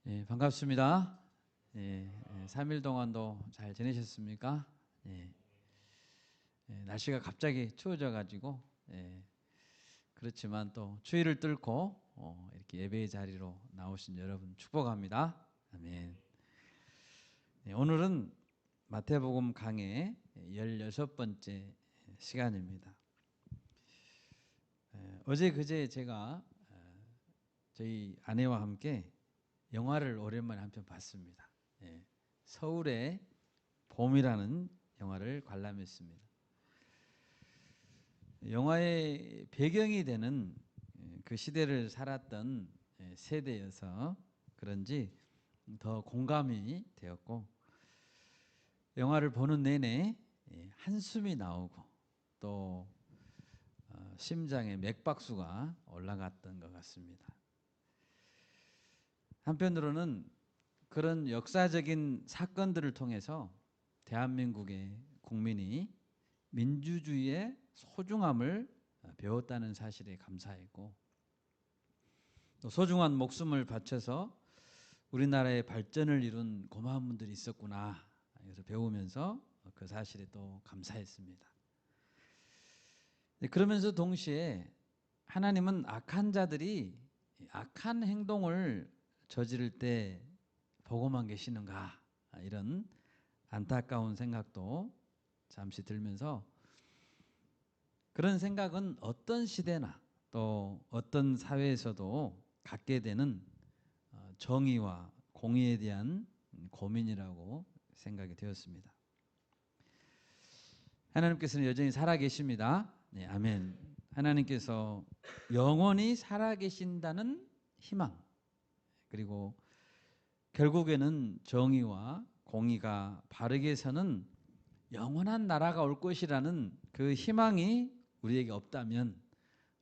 반갑습니다. 3일 동안도 잘 지내셨습니까? 날씨가 갑자기 추워져 가지고 그렇지만 또 추위를 뚫고 이렇게 예배의 자리로 나오신 여러분 축복합니다. 아멘. 오늘은 마태복음 강해 16번째 시간입니다. 어제 그제 제가 저희 아내와 함께 영화를 오랜만에 한 편 봤습니다. 서울의 봄이라는 영화를 관람했습니다. 영화의 배경이 되는 그 시대를 살았던 세대여서 그런지 더 공감이 되었고, 영화를 보는 내내 한숨이 나오고 또 심장에 맥박수가 올라갔던 것 같습니다. 한편으로는 그런 역사적인 사건들을 통해서 대한민국의 국민이 민주주의의 소중함을 배웠다는 사실에 감사했고, 또 소중한 목숨을 바쳐서 우리나라의 발전을 이룬 고마운 분들이 있었구나, 그래서 배우면서 그 사실에 또 감사했습니다. 그러면서 동시에 하나님은 악한 자들이 악한 행동을 저지를 때 보고만 계시는가, 이런 안타까운 생각도 잠시 들면서, 그런 생각은 어떤 시대나 또 어떤 사회에서도 갖게 되는 정의와 공의에 대한 고민이라고 생각이 되었습니다. 하나님께서는 여전히 살아계십니다. 네, 아멘. 하나님께서 영원히 살아계신다는 희망, 그리고 결국에는 정의와 공의가 바르게 서는 영원한 나라가 올 것이라는 그 희망이 우리에게 없다면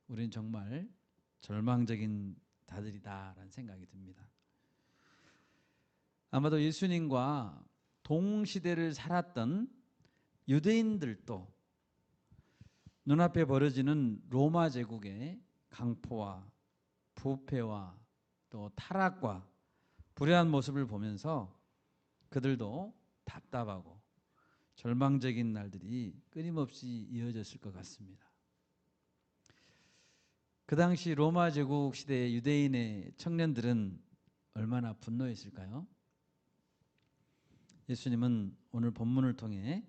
우리는 정말 절망적인 자들이다라는 생각이 듭니다. 아마도 예수님과 동시대를 살았던 유대인들도 눈앞에 벌어지는 로마 제국의 강포와 부패와 또 타락과 불의한 모습을 보면서 그들도 답답하고 절망적인 날들이 끊임없이 이어졌을 것 같습니다. 그 당시 로마 제국 시대의 유대인의 청년들은 얼마나 분노했을까요? 예수님은 오늘 본문을 통해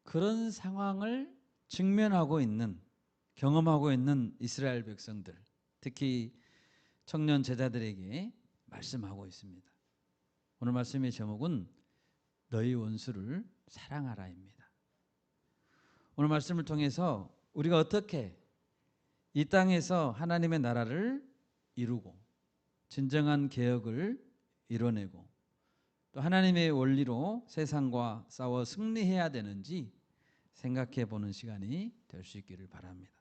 그런 상황을 직면하고 있는, 경험하고 있는 이스라엘 백성들, 특히 청년 제자들에게 말씀하고 있습니다. 오늘 말씀의 제목은 너희 원수를 사랑하라입니다. 오늘 말씀을 통해서 우리가 어떻게 이 땅에서 하나님의 나라를 이루고 진정한 개혁을 이뤄내고 또 하나님의 원리로 세상과 싸워 승리해야 되는지 생각해 보는 시간이 될 수 있기를 바랍니다.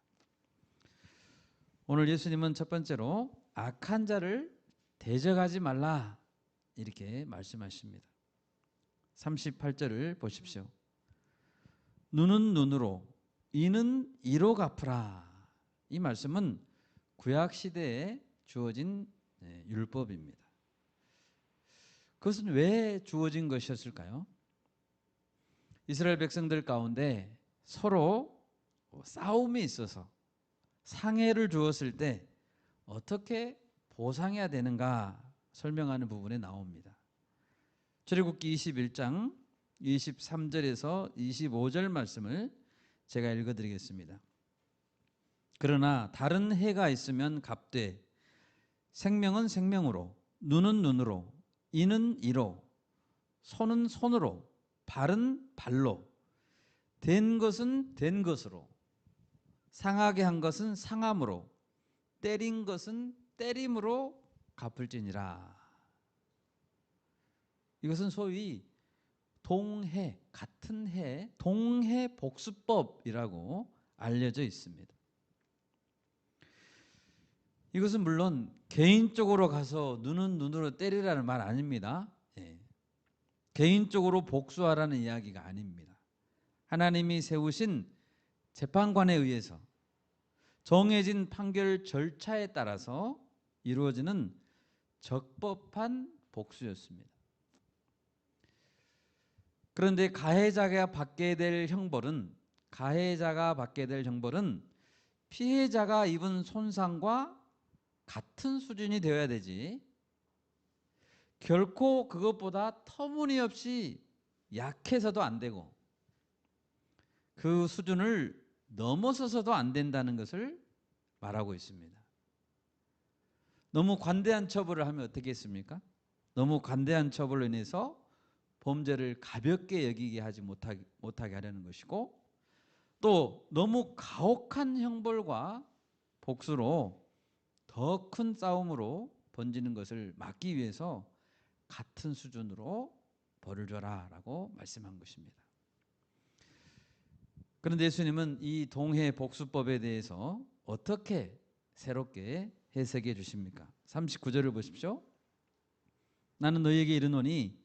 오늘 예수님은 첫 번째로 악한 자를 대적하지 말라, 이렇게 말씀하십니다. 38절을 보십시오. 눈은 눈으로, 이는 이로 갚으라. 이 말씀은 구약 시대에 주어진 율법입니다. 그것은 왜 주어진 것이었을까요? 이스라엘 백성들 가운데 서로 싸움이 있어서 상해를 주었을 때 어떻게 보상해야 되는가 설명하는 부분에 나옵니다. 출애굽기 21장 23절에서 25절 말씀을 제가 읽어드리겠습니다. 그러나 다른 해가 있으면 갚되 생명은 생명으로, 눈은 눈으로, 이는 이로, 손은 손으로, 발은 발로, 된 것은 된 것으로, 상하게 한 것은 상함으로, 때린 것은 때림으로 갚을지니라. 이것은 소위 동해, 같은 해, 동해 복수법이라고 알려져 있습니다. 이것은 물론 개인적으로 가서 눈은 눈으로 때리라는 말 아닙니다. 개인적으로 복수하라는 이야기가 아닙니다. 하나님이 세우신 재판관에 의해서 정해진 판결 절차에 따라서 이루어지는 적법한 복수였습니다. 그런데 가해자가 받게 될 형벌은 피해자가 입은 손상과 같은 수준이 되어야 되지, 결코 그것보다 터무니없이 약해서도 안 되고 그 수준을 넘어서서도 안 된다는 것을 말하고 있습니다. 너무 관대한 처벌을 하면 어떻게 했습니까? 너무 관대한 처벌로 인해서 범죄를 가볍게 여기게 하지 못하게 하려는 것이고, 또 너무 가혹한 형벌과 복수로 더 큰 싸움으로 번지는 것을 막기 위해서 같은 수준으로 벌을 줘라 라고 말씀한 것입니다. 그런데 예수님은 이 동해 복수법에 대해서 어떻게 새롭게 해석해 주십니까? 39절을 보십시오. 나는 너희에게 이르노니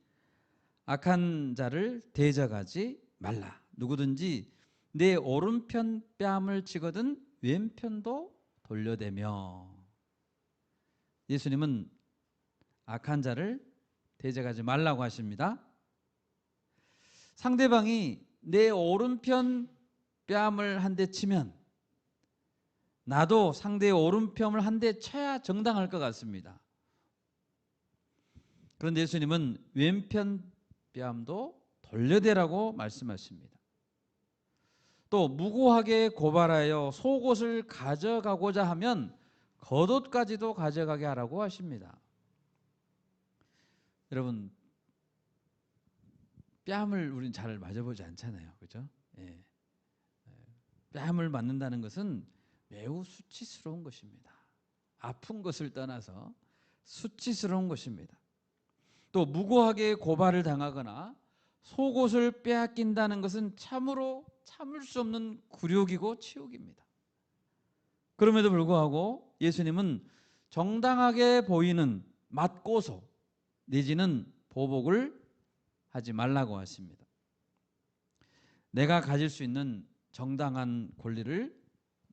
악한 자를 대적하지 말라. 누구든지 내 오른편 뺨을 치거든 왼편도 돌려대며. 예수님은 악한 자를 대적하지 말라고 하십니다. 상대방이 내 오른편 뺨을 한 대 치면 나도 상대의 오른편을 한 대 쳐야 정당할 것 같습니다. 그런데 예수님은 왼편 뺨도 돌려대라고 말씀하십니다. 또 무고하게 고발하여 속옷을 가져가고자 하면 겉옷까지도 가져가게 하라고 하십니다. 여러분, 뺨을 우린 잘 맞아보지 않잖아요, 그렇죠? 예. 뺨을 맞는다는 것은 매우 수치스러운 것입니다. 아픈 것을 떠나서 수치스러운 것입니다. 또 무고하게 고발을 당하거나 속옷을 빼앗긴다는 것은 참으로 참을 수 없는 굴욕이고 치욕입니다. 그럼에도 불구하고 예수님은 정당하게 보이는 맞고소 내지는 보복을 하지 말라고 하십니다. 내가 가질 수 있는 정당한 권리를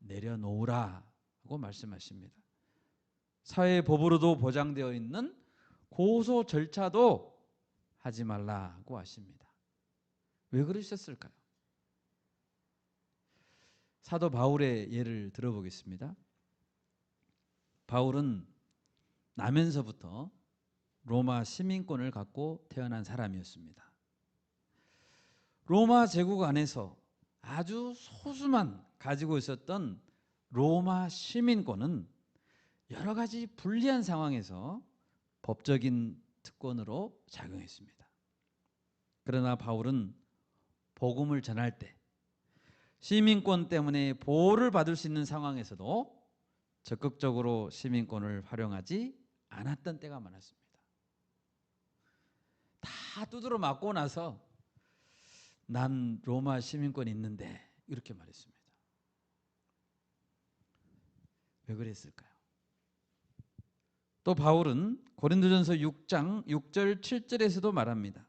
내려놓으라고 말씀하십니다. 사회법으로도 보장되어 있는 고소 절차도 하지 말라고 하십니다. 왜 그러셨을까요? 사도 바울의 예를 들어보겠습니다. 바울은 나면서부터 로마 시민권을 갖고 태어난 사람이었습니다. 로마 제국 안에서 아주 소수만 가지고 있었던 로마 시민권은 여러 가지 불리한 상황에서 법적인 특권으로 작용했습니다. 그러나 바울은 복음을 전할 때 시민권 때문에 보호를 받을 수 있는 상황에서도 적극적으로 시민권을 활용하지 않았던 때가 많았습니다. 다 두드러 맞고 나서 난 로마 시민권이 있는데 이렇게 말했습니다. 왜 그랬을까요? 또 바울은 고린도전서 6장 6절 7절에서도 말합니다.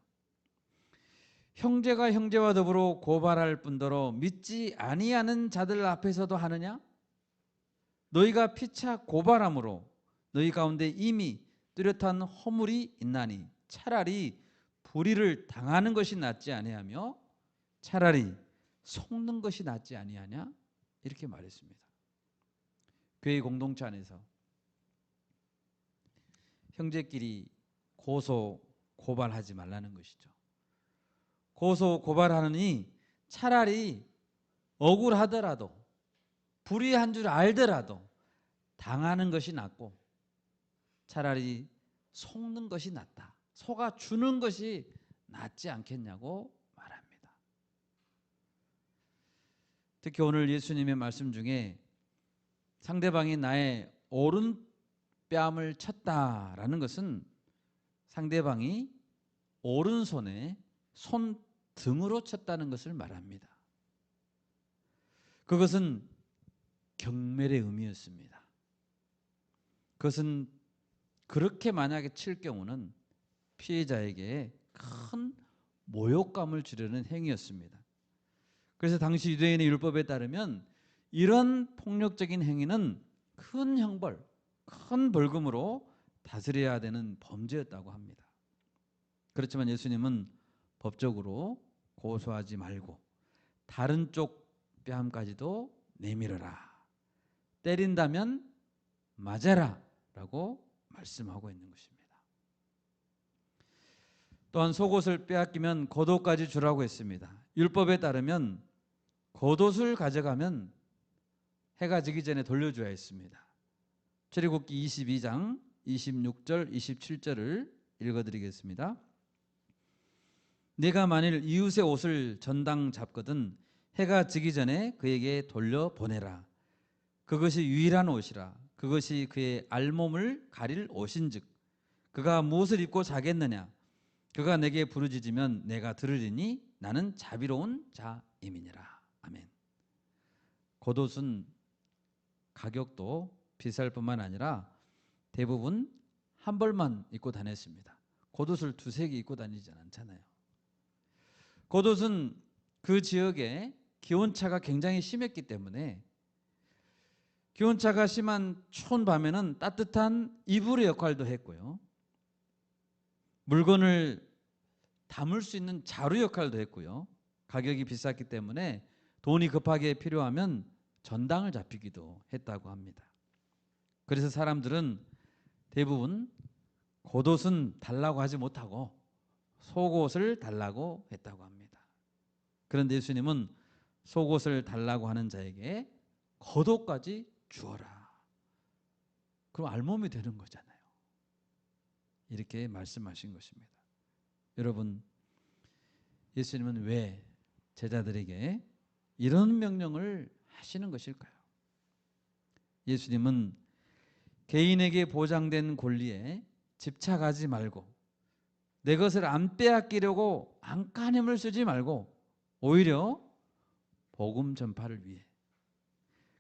형제가 형제와 더불어 고발할 뿐더러 믿지 아니하는 자들 앞에서도 하느냐? 너희가 피차 고발함으로 너희 가운데 이미 뚜렷한 허물이 있나니 차라리 불의를 당하는 것이 낫지 아니하며 차라리 속는 것이 낫지 아니하냐? 이렇게 말했습니다. 교회 공동체 안에서 형제끼리 고소 고발하지 말라는 것이죠. 고소 고발하느니 차라리 억울하더라도 불의한 줄 알더라도 당하는 것이 낫고 차라리 속는 것이 낫다. 속아 주는 것이 낫지 않겠냐고 말합니다. 특히 오늘 예수님의 말씀 중에 상대방이 나의 오른뺨을 쳤다라는 것은 상대방이 오른손에 손등으로 쳤다는 것을 말합니다. 그것은 경멸의 의미였습니다. 그것은 그렇게 만약에 칠 경우는 피해자에게 큰 모욕감을 주려는 행위였습니다. 그래서 당시 유대인의 율법에 따르면 이런 폭력적인 행위는 큰 형벌, 큰 벌금으로 다스려야 되는 범죄였다고 합니다. 그렇지만 예수님은 법적으로 고소하지 말고 다른 쪽 뺨까지도 내밀어라. 때린다면 맞아라 라고 말씀하고 있는 것입니다. 또한 속옷을 빼앗기면 겉옷까지 주라고 했습니다. 율법에 따르면 겉옷을 가져가면 해가 지기 전에 돌려줘야 했습니다. 출애굽기 22장 26절 27절을 읽어드리겠습니다. 네가 만일 이웃의 옷을 전당 잡거든 해가 지기 전에 그에게 돌려보내라. 그것이 유일한 옷이라. 그것이 그의 알몸을 가릴 옷인즉 그가 무엇을 입고 자겠느냐. 그가 내게 부르짖으면 내가 들으리니 나는 자비로운 자임이니라. 아멘. 겉옷은 가격도 비쌀 뿐만 아니라 대부분 한 벌만 입고 다녔습니다. 겉옷을 두세 개 입고 다니지 않잖아요. 겉옷은 그 지역에 기온차가 굉장히 심했기 때문에 기온차가 심한 추운 밤에는 따뜻한 이불의 역할도 했고요. 물건을 담을 수 있는 자루 역할도 했고요. 가격이 비쌌기 때문에 돈이 급하게 필요하면 전당을 잡히기도 했다고 합니다. 그래서 사람들은 대부분 겉옷은 달라고 하지 못하고 속옷을 달라고 했다고 합니다. 그런데 예수님은 속옷을 달라고 하는 자에게 겉옷까지 주어라. 그럼 알몸이 되는 거잖아요. 이렇게 말씀하신 것입니다. 여러분, 예수님은 왜 제자들에게 이런 명령을 하시는 것일까요? 예수님은 개인에게 보장된 권리에 집착하지 말고 내 것을 안 빼앗기려고 안간힘을 쓰지 말고 오히려 복음 전파를 위해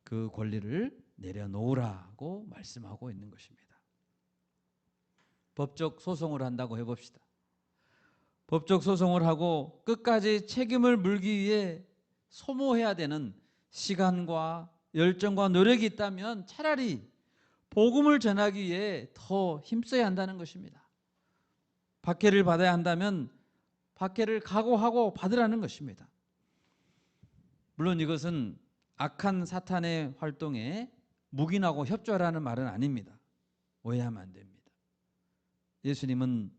그 권리를 내려놓으라고 말씀하고 있는 것입니다. 법적 소송을 한다고 해봅시다. 법적 소송을 하고 끝까지 책임을 물기 위해 소모해야 되는 시간과 열정과 노력이 있다면 차라리 복음을 전하기 위해 더 힘써야 한다는 것입니다. 박해를 받아야 한다면 박해를 각오하고 받으라는 것입니다. 물론 이것은 악한 사탄의 활동에 묵인하고 협조하라는 말은 아닙니다. 오해하면 안 됩니다. 예수님은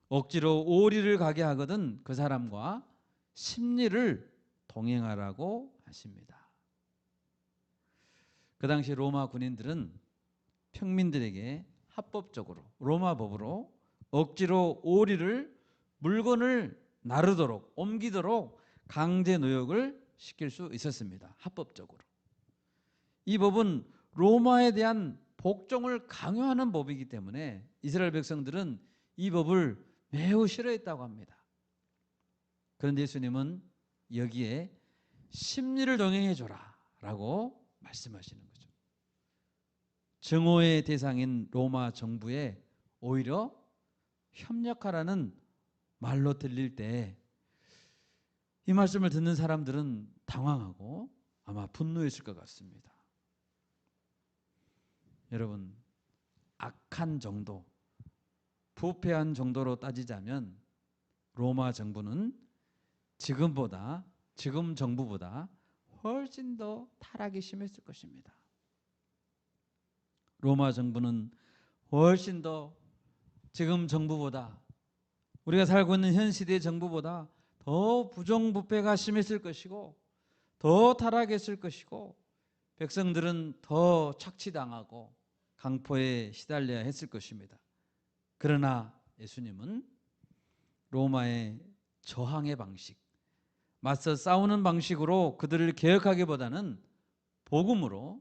억지로 오리를 가게 하거든 그 사람과 심리를 동행하라고 하십니다. 그 당시 로마 군인들은 평민들에게 합법적으로 로마 법으로 억지로 오리를 물건을 나르도록 옮기도록 강제 노역을 시킬 수 있었습니다. 합법적으로. 이 법은 로마에 대한 복종을 강요하는 법이기 때문에 이스라엘 백성들은 이 법을 매우 싫어했다고 합니다. 그런데 예수님은 여기에 심리를 동행해 줘라 라고 말씀하시는 거죠. 증오의 대상인 로마 정부에 오히려 협력하라는 말로 들릴 때 이 말씀을 듣는 사람들은 당황하고 아마 분노했을 것 같습니다. 여러분, 악한 정도, 부패한 정도로 따지자면 로마 정부는 지금 정부보다 훨씬 더 타락이 심했을 것입니다. 로마 정부는 훨씬 더 지금 정부보다 우리가 살고 있는 현 시대의 정부보다 더 부정부패가 심했을 것이고 더 타락했을 것이고 백성들은 더 착취당하고 강포에 시달려야 했을 것입니다. 그러나 예수님은 로마의 저항의 방식, 맞서 싸우는 방식으로 그들을 개혁하기보다는 복음으로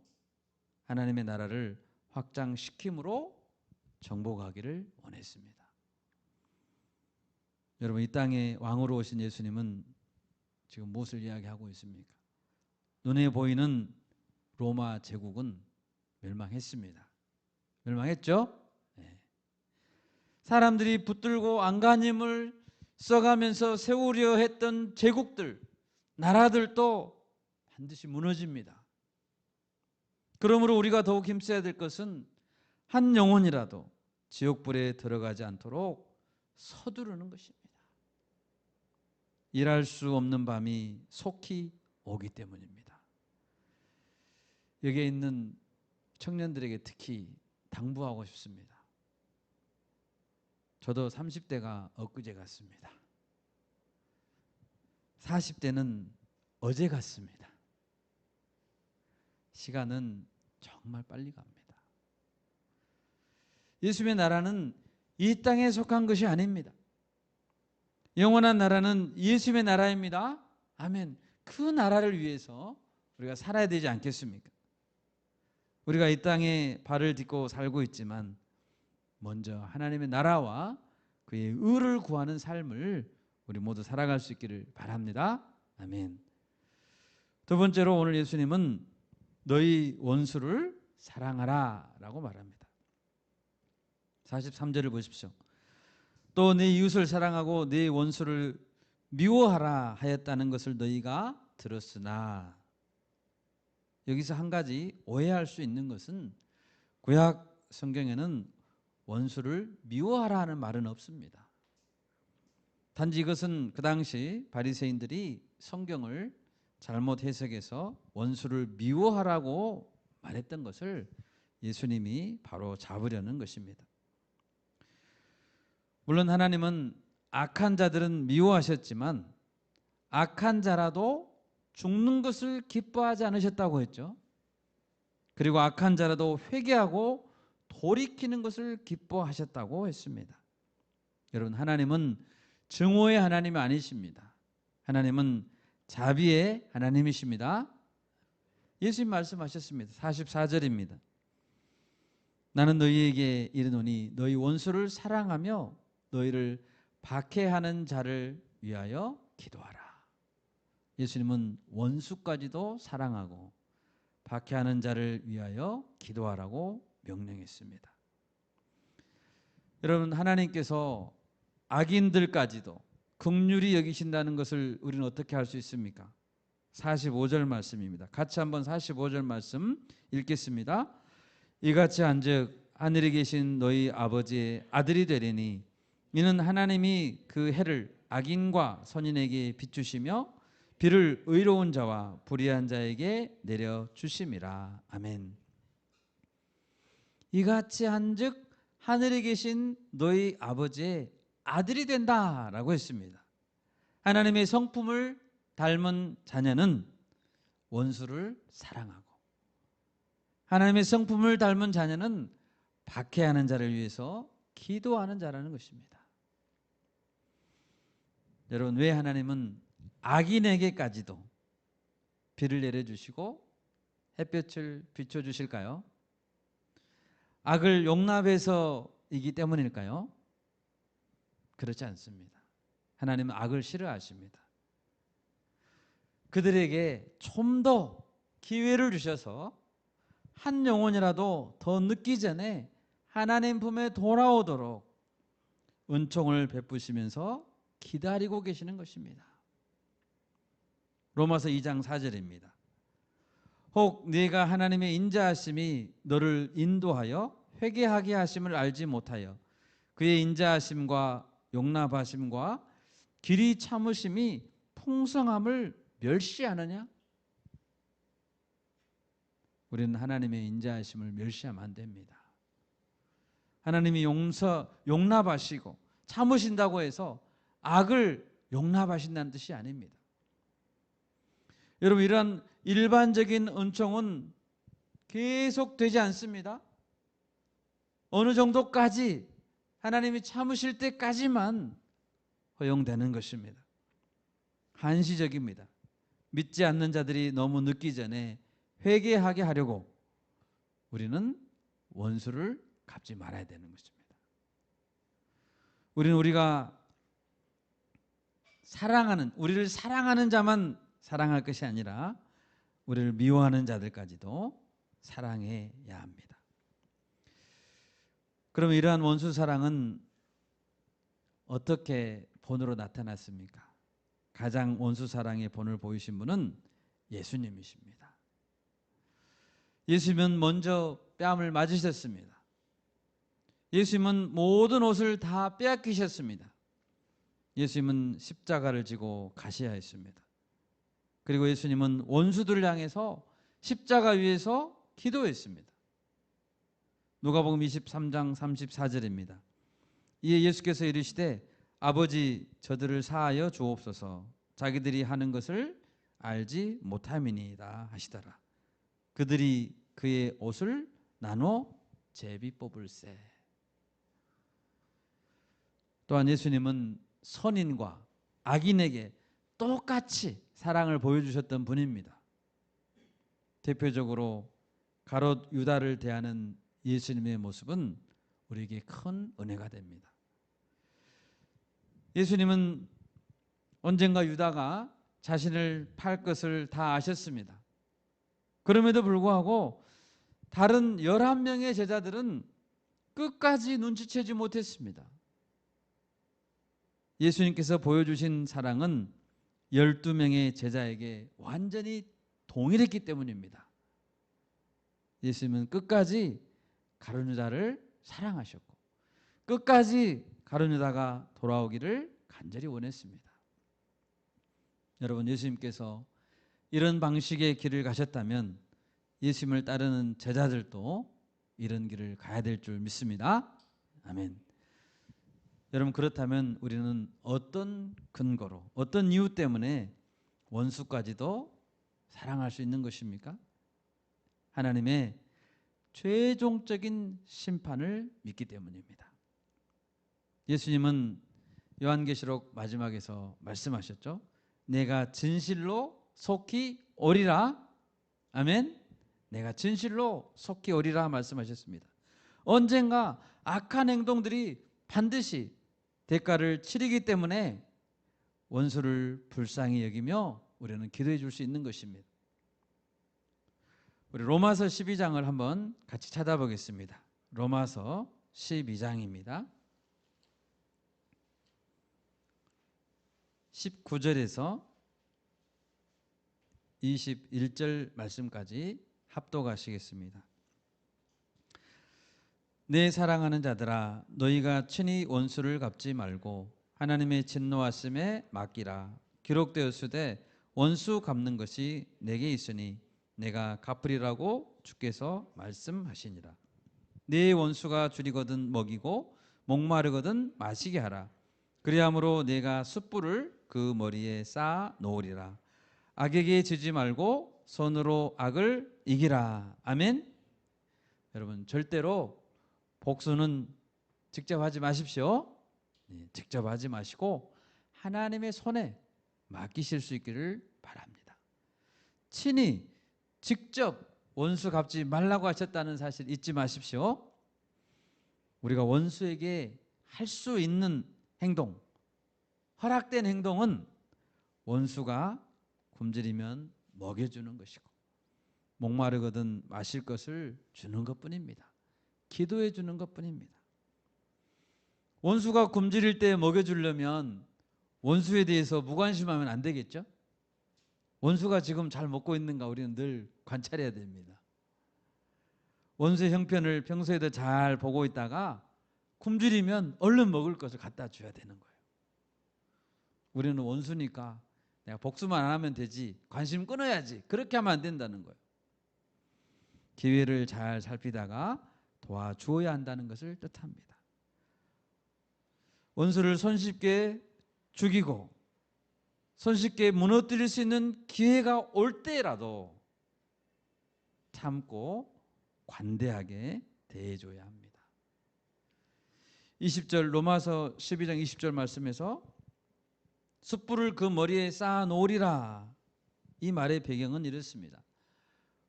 하나님의 나라를 확장시킴으로 정복하기를 원했습니다. 여러분, 이 땅에 왕으로 오신 예수님은 지금 무엇을 이야기하고 있습니까? 눈에 보이는 로마 제국은 멸망했습니다. 멸망했죠? 네. 사람들이 붙들고 안간힘을 써가면서 세우려 했던 제국들, 나라들도 반드시 무너집니다. 그러므로 우리가 더욱 힘써야 될 것은 한 영혼이라도 지옥불에 들어가지 않도록 서두르는 것입니다. 일할 수 없는 밤이 속히 오기 때문입니다. 여기에 있는 청년들에게 특히 당부하고 싶습니다. 저도 30대가 엊그제 같습니다. 40대는 어제 같습니다. 시간은 정말 빨리 갑니다. 예수님의 나라는 이 땅에 속한 것이 아닙니다. 영원한 나라는 예수님의 나라입니다. 아멘. 그 나라를 위해서 우리가 살아야 되지 않겠습니까? 우리가 이 땅에 발을 딛고 살고 있지만 먼저 하나님의 나라와 그의 의를 구하는 삶을 우리 모두 살아갈 수 있기를 바랍니다. 아멘. 두 번째로 오늘 예수님은 너희 원수를 사랑하라 라고 말합니다. 43절을 보십시오. 또 네 이웃을 사랑하고 네 원수를 미워하라 하였다는 것을 너희가 들었으나, 여기서 한 가지 오해할 수 있는 것은 구약 성경에는 원수를 미워하라 하는 말은 없습니다. 단지 이것은 그 당시 바리새인들이 성경을 잘못 해석해서 원수를 미워하라고 말했던 것을 예수님이 바로 잡으려는 것입니다. 물론 하나님은 악한 자들은 미워하셨지만 악한 자라도 죽는 것을 기뻐하지 않으셨다고 했죠. 그리고 악한 자라도 회개하고 돌이키는 것을 기뻐하셨다고 했습니다. 여러분, 하나님은 증오의 하나님이 아니십니다. 하나님은 자비의 하나님이십니다. 예수님 말씀하셨습니다. 44절입니다. 나는 너희에게 이르노니 너희 원수를 사랑하며 너희를 박해하는 자를 위하여 기도하라. 예수님은 원수까지도 사랑하고 박해하는 자를 위하여 기도하라고 명령했습니다. 여러분, 하나님께서 악인들까지도 긍휼히 여기신다는 것을 우리는 어떻게 할 수 있습니까? 45절 말씀입니다. 같이 한번 45절 말씀 읽겠습니다. 이같이 한즉 하늘에 계신 너희 아버지의 아들이 되리니 이는 하나님이 그 해를 악인과 선인에게 비추시며 비를 의로운 자와 불의한 자에게 내려 주심이라. 아멘. 이같이 한즉 하늘에 계신 너희 아버지의 아들이 된다라고 했습니다. 하나님의 성품을 닮은 자녀는 원수를 사랑하고, 하나님의 성품을 닮은 자녀는 박해하는 자를 위해서 기도하는 자라는 것입니다. 여러분, 왜 하나님은 악인에게까지도 비를 내려주시고 햇볕을 비춰주실까요? 악을 용납해서이기 때문일까요? 그렇지 않습니다. 하나님은 악을 싫어하십니다. 그들에게 좀 더 기회를 주셔서 한 영혼이라도 더 늦기 전에 하나님 품에 돌아오도록 은총을 베푸시면서 기다리고 계시는 것입니다. 로마서 2장 4절입니다. 혹 네가 하나님의 인자하심이 너를 인도하여 회개하게 하심을 알지 못하여 그의 인자하심과 용납하심과 길이 참으심이 풍성함을 멸시하느냐? 우리는 하나님의 인자하심을 멸시하면 안 됩니다. 하나님이 용납하시고 참으신다고 해서 악을 용납하신다는 뜻이 아닙니다. 여러분, 이러한 일반적인 은총은 계속 되지 않습니다. 어느 정도까지 하나님이 참으실 때까지만 허용되는 것입니다. 한시적입니다. 믿지 않는 자들이 너무 늦기 전에 회개하게 하려고 우리는 원수를 갚지 말아야 되는 것입니다. 우리는 우리를 사랑하는 자만 사랑할 것이 아니라 우리를 미워하는 자들까지도 사랑해야 합니다. 그럼 이러한 원수 사랑은 어떻게 본으로 나타났습니까? 가장 원수 사랑의 본을 보이신 분은 예수님이십니다. 예수님은 먼저 뺨을 맞으셨습니다. 예수님은 모든 옷을 다 빼앗기셨습니다. 예수님은 십자가를 지고 가셔야 했습니다. 그리고 예수님은 원수들을 향해서 십자가 위에서 기도했습니다. 누가복음 23장 34절입니다. 이에 예수께서 이르시되 아버지 저들을 사하여 주옵소서 자기들이 하는 것을 알지 못함이니이다 하시더라. 그들이 그의 옷을 나눠 제비 뽑을세. 또한 예수님은 선인과 악인에게 똑같이 사랑을 보여주셨던 분입니다. 대표적으로 가롯 유다를 대하는 예수님의 모습은 우리에게 큰 은혜가 됩니다. 예수님은 언젠가 유다가 자신을 팔 것을 다 아셨습니다. 그럼에도 불구하고 다른 11명의 제자들은 끝까지 눈치채지 못했습니다. 예수님께서 보여주신 사랑은 12명의 제자에게 완전히 동일했기 때문입니다. 예수님은 끝까지 가룟 유다를 사랑하셨고 끝까지 가룟 유다가 돌아오기를 간절히 원했습니다. 여러분, 예수님께서 이런 방식의 길을 가셨다면 예수님을 따르는 제자들도 이런 길을 가야 될 줄 믿습니다. 아멘. 여러분, 그렇다면 우리는 어떤 근거로, 어떤 이유 때문에 원수까지도 사랑할 수 있는 것입니까? 하나님의 최종적인 심판을 믿기 때문입니다. 예수님은 요한계시록 마지막에서 말씀하셨죠. 내가 진실로 속히 오리라. 아멘. 내가 진실로 속히 오리라 말씀하셨습니다. 언젠가 악한 행동들이 반드시 대가를 치르기 때문에 원수를 불쌍히 여기며 우리는 기도해 줄 수 있는 것입니다. 우리 로마서 12장을 한번 같이 찾아보겠습니다. 로마서 12장입니다. 19절에서 21절 말씀까지 합독하시겠습니다. 내 사랑하는 자들아 너희가 친히 원수를 갚지 말고 하나님의 진노하심에 맡기라. 기록되었으되 원수 갚는 것이 내게 있으니 내가 갚으리라고 주께서 말씀하시니라. 네 원수가 줄이거든 먹이고 목마르거든 마시게 하라. 그리함으로 내가 숯불을 그 머리에 쌓아 놓으리라. 악에게 지지 말고 손으로 악을 이기라. 아멘. 여러분, 절대로 복수는 직접 하지 마십시오. 직접 하지 마시고 하나님의 손에 맡기실 수 있기를 바랍니다. 친히 직접 원수 갚지 말라고 하셨다는 사실 잊지 마십시오. 우리가 원수에게 할 수 있는 행동, 허락된 행동은 원수가 굶주리면 먹여주는 것이고 목마르거든 마실 것을 주는 것뿐입니다. 기도해 주는 것뿐입니다. 원수가 굶주릴 때 먹여주려면 원수에 대해서 무관심하면 안 되겠죠? 원수가 지금 잘 먹고 있는가 우리는 늘 관찰해야 됩니다. 원수의 형편을 평소에도 잘 보고 있다가 굶주리면 얼른 먹을 것을 갖다 줘야 되는 거예요. 우리는 원수니까 내가 복수만 안 하면 되지, 관심 끊어야지, 그렇게 하면 안 된다는 거예요. 기회를 잘 살피다가 도와주어야 한다는 것을 뜻합니다. 원수를 손쉽게 죽이고 손쉽게 무너뜨릴 수 있는 기회가 올 때라도 참고 관대하게 대해줘야 합니다. 20절 로마서 12장 20절 말씀에서 숯불을 그 머리에 쌓아 놓으리라. 이 말의 배경은 이렇습니다.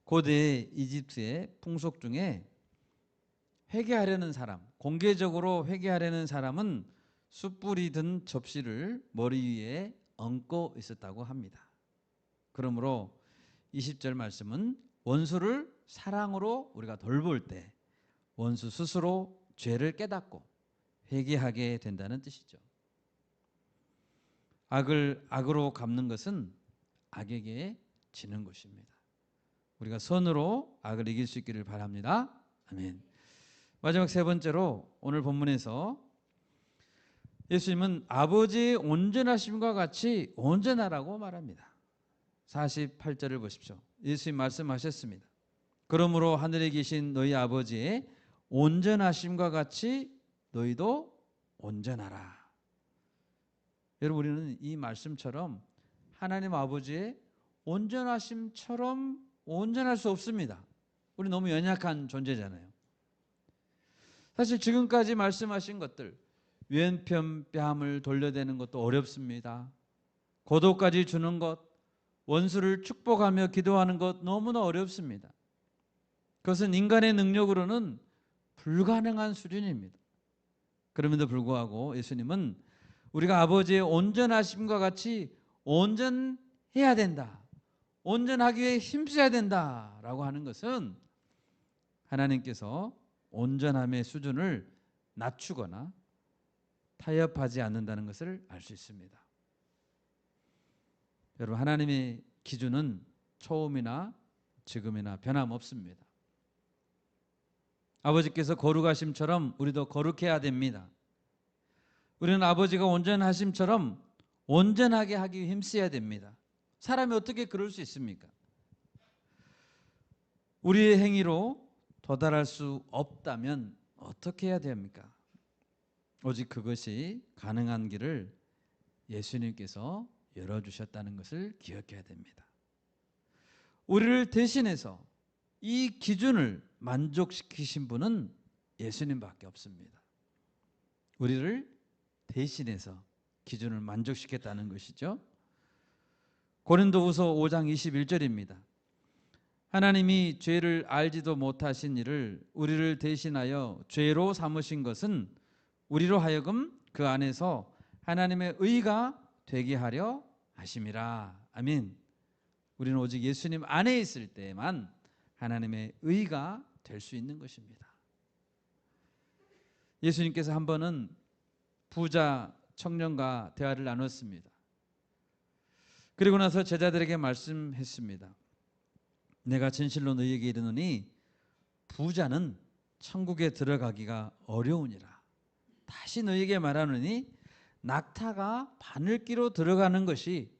고대 이집트의 풍속 중에 회개하려는 사람, 공개적으로 회개하려는 사람은 숯불이 든 접시를 머리 위에 얹고 있었다고 합니다. 그러므로 20절 말씀은 원수를 사랑으로 우리가 돌볼 때 원수 스스로 죄를 깨닫고 회개하게 된다는 뜻이죠. 악을 악으로 갚는 것은 악에게 지는 것입니다. 우리가 선으로 악을 이길 수 있기를 바랍니다. 아멘. 마지막 세 번째로 오늘 본문에서 예수님은 아버지의 온전하심과 같이 온전하라고 말합니다. 48절을 보십시오. 예수님 말씀하셨습니다. 그러므로 하늘에 계신 너희 아버지의 온전하심과 같이 너희도 온전하라. 여러분, 우리는 이 말씀처럼 하나님 아버지의 온전하심처럼 온전할 수 없습니다. 우리 너무 연약한 존재잖아요. 사실 지금까지 말씀하신 것들, 왼편 뺨을 돌려대는 것도 어렵습니다. 고도까지 주는 것, 원수를 축복하며 기도하는 것 너무나 어렵습니다. 그것은 인간의 능력으로는 불가능한 수준입니다. 그럼에도 불구하고 예수님은 우리가 아버지의 온전하심과 같이 온전해야 된다, 온전하기 위해 힘써야 된다라고 하는 것은 하나님께서 온전함의 수준을 낮추거나 타협하지 않는다는 것을 알 수 있습니다. 여러분, 하나님의 기준은 처음이나 지금이나 변함없습니다. 아버지께서 거룩하심처럼 우리도 거룩해야 됩니다. 우리는 아버지가 온전하심처럼 온전하게 하기 위해 힘써야 됩니다. 사람이 어떻게 그럴 수 있습니까? 우리의 행위로 도달할 수 없다면 어떻게 해야 됩니까? 오직 그것이 가능한 길을 예수님께서 열어주셨다는 것을 기억해야 됩니다. 우리를 대신해서 이 기준을 만족시키신 분은 예수님밖에 없습니다. 우리를 대신해서 기준을 만족시켰다는 것이죠. 고린도후서 5장 21절입니다. 하나님이 죄를 알지도 못하신 이를 우리를 대신하여 죄로 삼으신 것은 우리로 하여금 그 안에서 하나님의 의가 되게 하려 하심이라. 아멘. 우리는 오직 예수님 안에 있을 때만 하나님의 의가 될 수 있는 것입니다. 예수님께서 한 번은 부자 청년과 대화를 나눴습니다. 그리고 나서 제자들에게 말씀했습니다. 내가 진실로 너희에게 이르노니 부자는 천국에 들어가기가 어려우니라. 다시 너희에게 말하노니 낙타가 바늘기로 들어가는 것이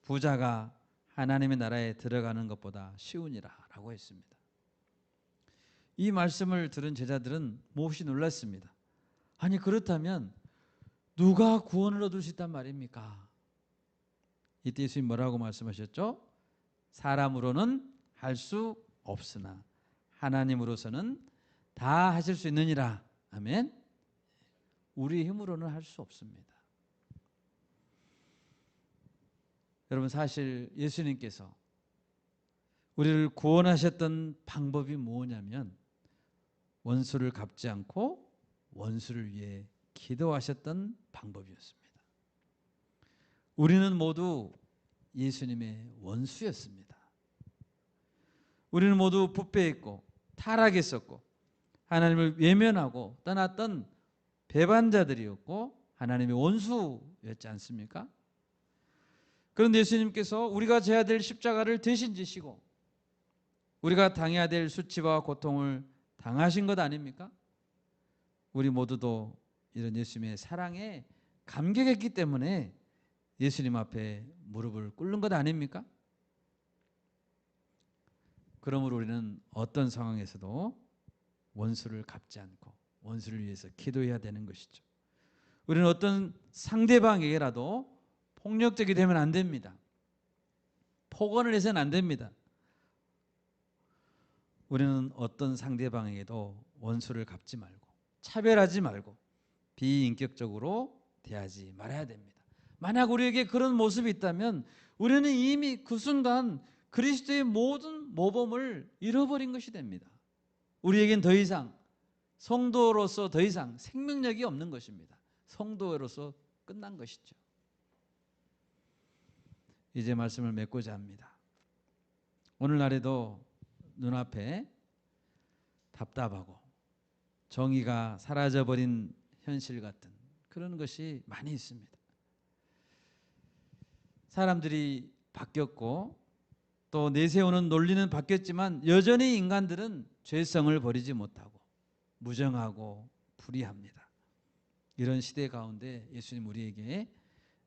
부자가 하나님의 나라에 들어가는 것보다 쉬우니라 라고 했습니다. 이 말씀을 들은 제자들은 몹시 놀랐습니다. 아니, 그렇다면 누가 구원을 얻을 수 있단 말입니까? 이때 예수님 뭐라고 말씀하셨죠? 사람으로는 할 수 없으나 하나님으로서는 다 하실 수 있느니라. 아멘. 우리 힘으로는 할 수 없습니다. 여러분, 사실 예수님께서 우리를 구원하셨던 방법이 뭐냐면 원수를 갚지 않고 원수를 위해 기도하셨던 방법이었습니다. 우리는 모두 예수님의 원수였습니다. 우리는 모두 부패했고 타락했었고 하나님을 외면하고 떠났던 배반자들이었고 하나님의 원수였지 않습니까? 그런데 예수님께서 우리가 져야 될 십자가를 대신 지시고 우리가 당해야 될 수치와 고통을 당하신 것 아닙니까? 우리 모두도 이런 예수님의 사랑에 감격했기 때문에 예수님 앞에 무릎을 꿇는 것 아닙니까? 그러므로 우리는 어떤 상황에서도 원수를 갚지 않고 원수를 위해서 기도해야 되는 것이죠. 우리는 어떤 상대방에게라도 폭력적이 되면 안 됩니다. 폭언을 해서는 안 됩니다. 우리는 어떤 상대방에게도 원수를 갚지 말고 차별하지 말고 비인격적으로 대하지 말아야 됩니다. 만약 우리에게 그런 모습이 있다면 우리는 이미 그 순간 그리스도의 모든 모범을 잃어버린 것이 됩니다. 우리에겐 더 이상 성도로서 더 이상 생명력이 없는 것입니다. 성도로서 끝난 것이죠. 이제 말씀을 맺고자 합니다. 오늘날에도 눈앞에 답답하고 정의가 사라져버린 현실 같은 그런 것이 많이 있습니다. 사람들이 바뀌었고 또 내세우는 논리는 바뀌었지만 여전히 인간들은 죄성을 버리지 못하고 무정하고 불의합니다. 이런 시대 가운데 예수님 우리에게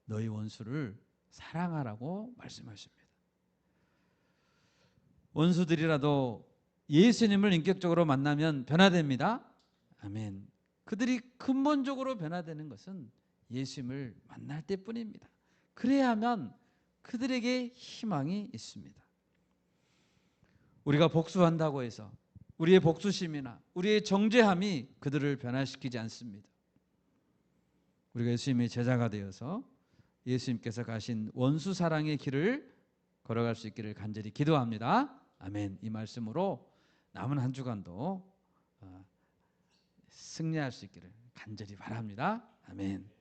너희 원수를 사랑하라고 말씀하십니다. 원수들이라도 예수님을 인격적으로 만나면 변화됩니다. 아멘. 그들이 근본적으로 변화되는 것은 예수님을 만날 때뿐입니다. 그래야만 그들에게 희망이 있습니다. 우리가 복수한다고 해서 우리의 복수심이나 우리의 정죄함이 그들을 변화시키지 않습니다. 우리가 예수님의 제자가 되어서 예수님께서 가신 원수 사랑의 길을 걸어갈 수 있기를 간절히 기도합니다. 아멘. 이 말씀으로 남은 한 주간도 승리할 수 있기를 간절히 바랍니다. 아멘.